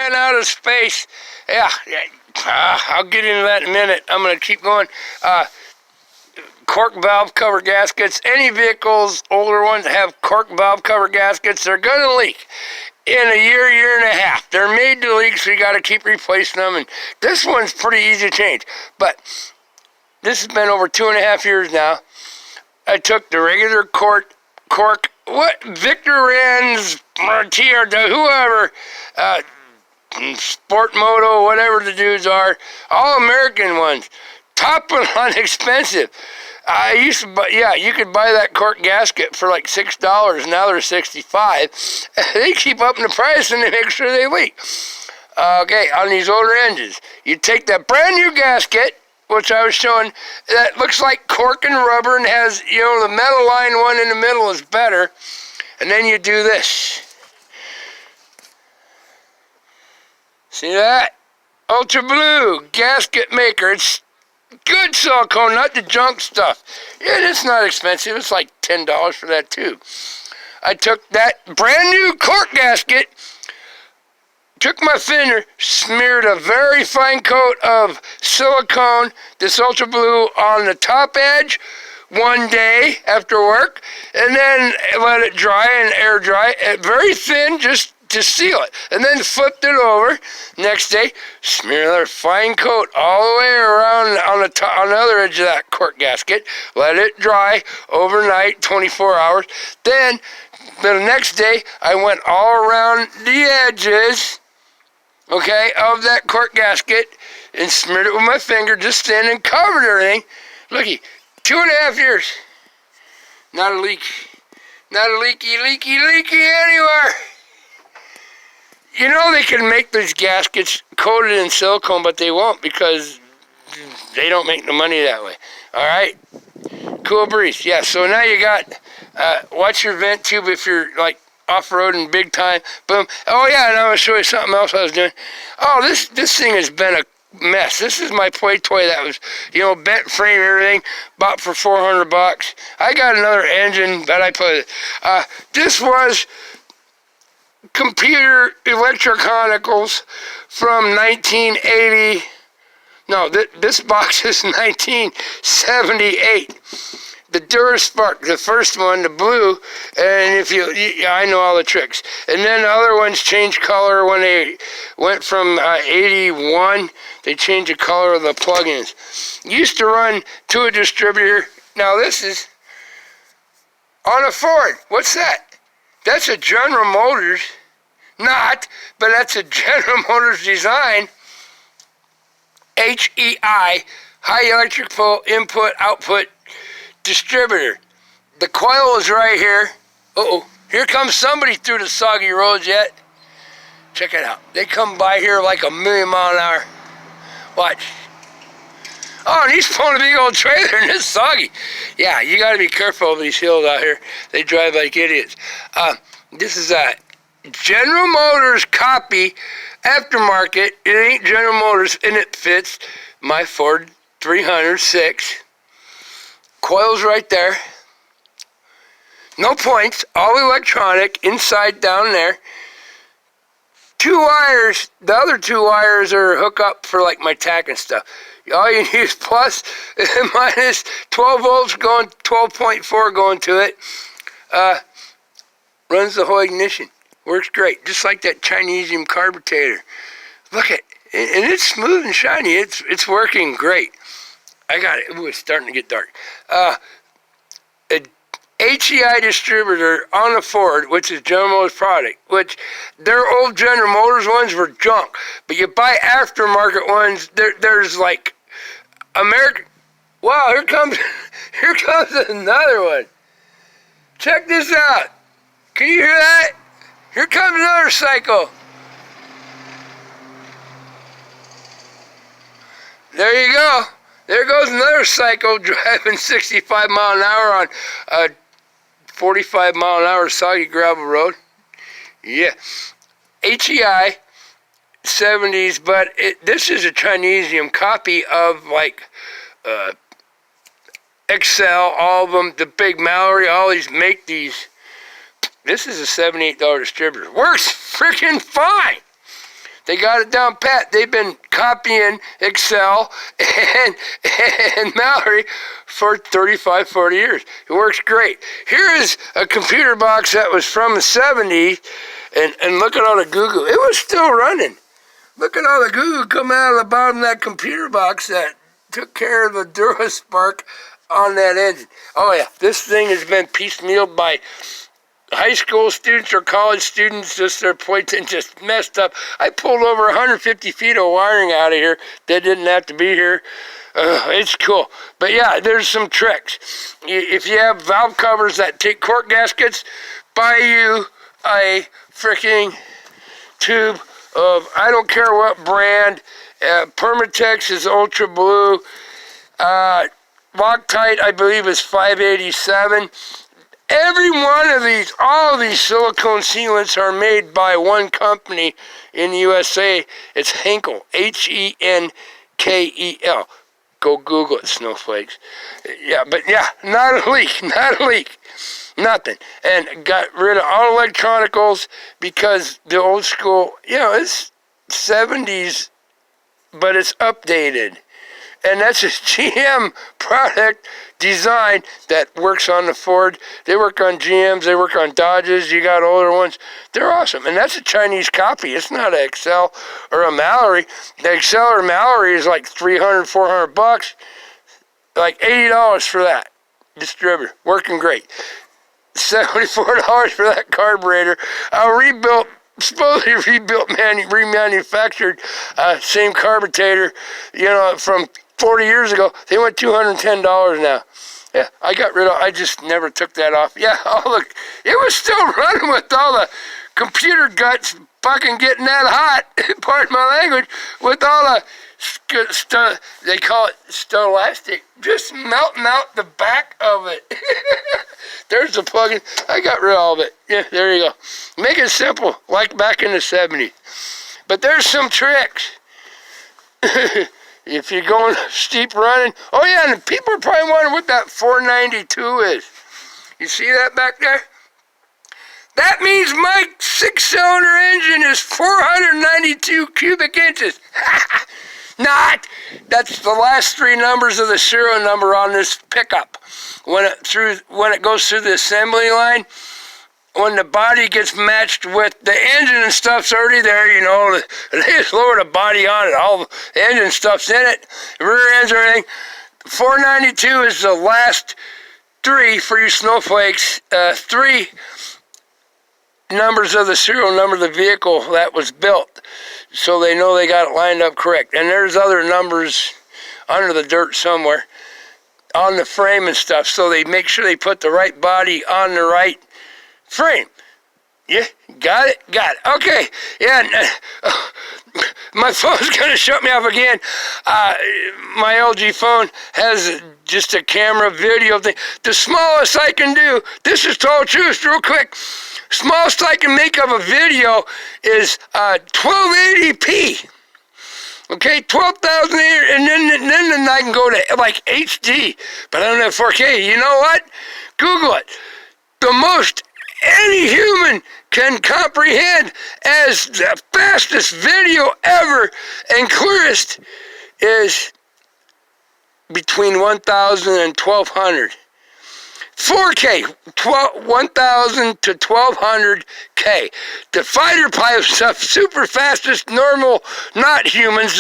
flying out of space. Yeah, I'll get into that in a minute. I'm going to keep going. Cork valve cover gaskets. Any vehicles, older ones, that have cork valve cover gaskets, they're going to leak in a year and a half. They're made to leak, so you got to keep replacing them. And this one's pretty easy to change. But this has been over 2.5 years now. I took the regular cork, Victor Rand's, TR, whoever, Sport Moto, whatever the dudes are, all American ones. Top and inexpensive. I used to buy, you could buy that cork gasket for like $6. Now they're $65. They keep upping the price and they make sure they leak. Okay, on these older engines, you take that brand new gasket, which I was showing, that looks like cork and rubber and has, the metal line one in the middle is better. And then you do this. See that? Ultra Blue gasket maker. It's good silicone, not the junk stuff. Yeah, it's not expensive. It's like $10 for that too. I took that brand new cork gasket, took my finger, smeared a very fine coat of silicone, this Ultra Blue, on the top edge one day after work, and then let it dry and air dry, very thin, just to seal it, and then flipped it over. Next day, smear another fine coat all the way around on the other edge of that cork gasket. Let it dry overnight, 24 hours. Then the next day, I went all around the edges, okay, of that cork gasket and smeared it with my finger, just thin, and covered everything. Looky, 2.5 years. Not a leak. Not a leaky anywhere. They can make these gaskets coated in silicone, but they won't because they don't make the money that way. All right? Cool breeze. Yeah, so now you got, watch your vent tube if you're like off-roading big time. Boom. Oh, yeah, and I'm going to show you something else I was doing. Oh, this thing has been a mess. This is my play toy that was, bent frame, everything, bought for $400. I got another engine that I put. This was Computer Electronicals from 1980. No, this box is 1978. The DuraSpark, the first one, the blue, and I know all the tricks. And then the other ones changed color when they went from 81. They changed the color of the plugins. Used to run to a distributor. Now this is on a Ford. What's that? That's a General Motors. Not, but that's a General Motors design. HEI, High Electrical Input Output Distributor. The coil is right here. Uh-oh. Here comes somebody through the soggy roads yet. Check it out. They come by here like a million mile an hour. Watch. Oh, and he's pulling a big old trailer and it's soggy. Yeah, you got to be careful of these hills out here. They drive like idiots. This is a General Motors copy, aftermarket. It ain't General Motors, and it fits my Ford 306. Coils right there. No points. All electronic. Inside down there. 2 wires. The other 2 wires are hook up for like my tack and stuff. All you need is plus and minus 12 volts going, 12.4 going to it. Runs the whole ignition. Works great. Just like that Chinesium carburetor. Look at it. And it's smooth and shiny. It's working great. I got it. Ooh, it's starting to get dark. A HEI distributor on the Ford, which is General Motors product, which their old General Motors ones were junk. But you buy aftermarket ones, there's like American. Wow, here comes another one. Check this out. Can you hear that? Here comes another cycle. There you go. There goes another cycle driving 65 mile an hour on a 45 mile an hour soggy gravel road. Yeah. HEI 70s, but this is a Chinesium copy of like Excel, all of them, the big Mallory, all these make these. This is a $78 distributor. Works freaking fine. They got it down pat. They've been copying Excel and Mallory for 35, 40 years. It works great. Here is a computer box that was from the 70s, and look at all the Google. It was still running. Look at all the Google coming out of the bottom of that computer box that took care of the DuraSpark on that engine. Oh yeah, this thing has been piecemealed by high school students or college students, just their points and just messed up. I pulled over 150 feet of wiring out of here that didn't have to be here. It's cool. But yeah, there's some tricks. If you have valve covers that take cork gaskets, buy you a freaking tube of, I don't care what brand, Permatex is Ultra Blue, Loctite I believe is 587. Every one of these, all of these silicone sealants are made by one company in the USA. It's Henkel, Henkel. Go Google it, snowflakes. Yeah, but yeah, not a leak, not a leak. Nothing. And got rid of all electronicals because the old school, it's 70s, but it's updated. And that's a GM product design that works on the Ford. They work on GMs, they work on Dodges, you got older ones. They're awesome. And that's a Chinese copy. It's not an Excel or a Mallory. The Excel or Mallory is like $300, $400. Like $80 for that distributor. Working great. $74 for that carburetor. Supposedly remanufactured, same carburetor, from 40 years ago. They went $210 now. Yeah, I just never took that off. Yeah, look, it was still running with all the computer guts fucking getting that hot, pardon my language, with all the they call it stolastic, just melting out the back of it. There's the plug-in. I got rid of all of it. Yeah, there you go. Make it simple, like back in the 70s. But there's some tricks. If you're going steep running. Oh yeah, and people are probably wondering what that 492 is. You see that back there? That means my 6-cylinder engine is 492 cubic inches. Not. That's the last 3 numbers of the serial number on this pickup. When it goes through the assembly line, when the body gets matched with the engine and stuff's already there, they just lower the body on it. All the engine stuff's in it, the rear ends, everything. 492 is the last 3 for you snowflakes. 3 numbers of the serial number of the vehicle that was built, so they know they got it lined up correct. And there's other numbers under the dirt somewhere on the frame and stuff, so they make sure they put the right body on the right frame. Yeah, got it? Got it. Okay, yeah, my phone's going to shut me off again. My LG phone has just a camera video thing. The smallest I can do, this is total truth, real quick, smallest I can make of a video is 1280p. Okay, 12,000 and then I can go to like HD, but I don't have 4K. You know what? Google it. The most any human can comprehend as the fastest video ever and clearest is between 1,000 and 1,200. 4K, 1,000 to 1,200K. The fighter pilot stuff, super fastest, normal, not humans, the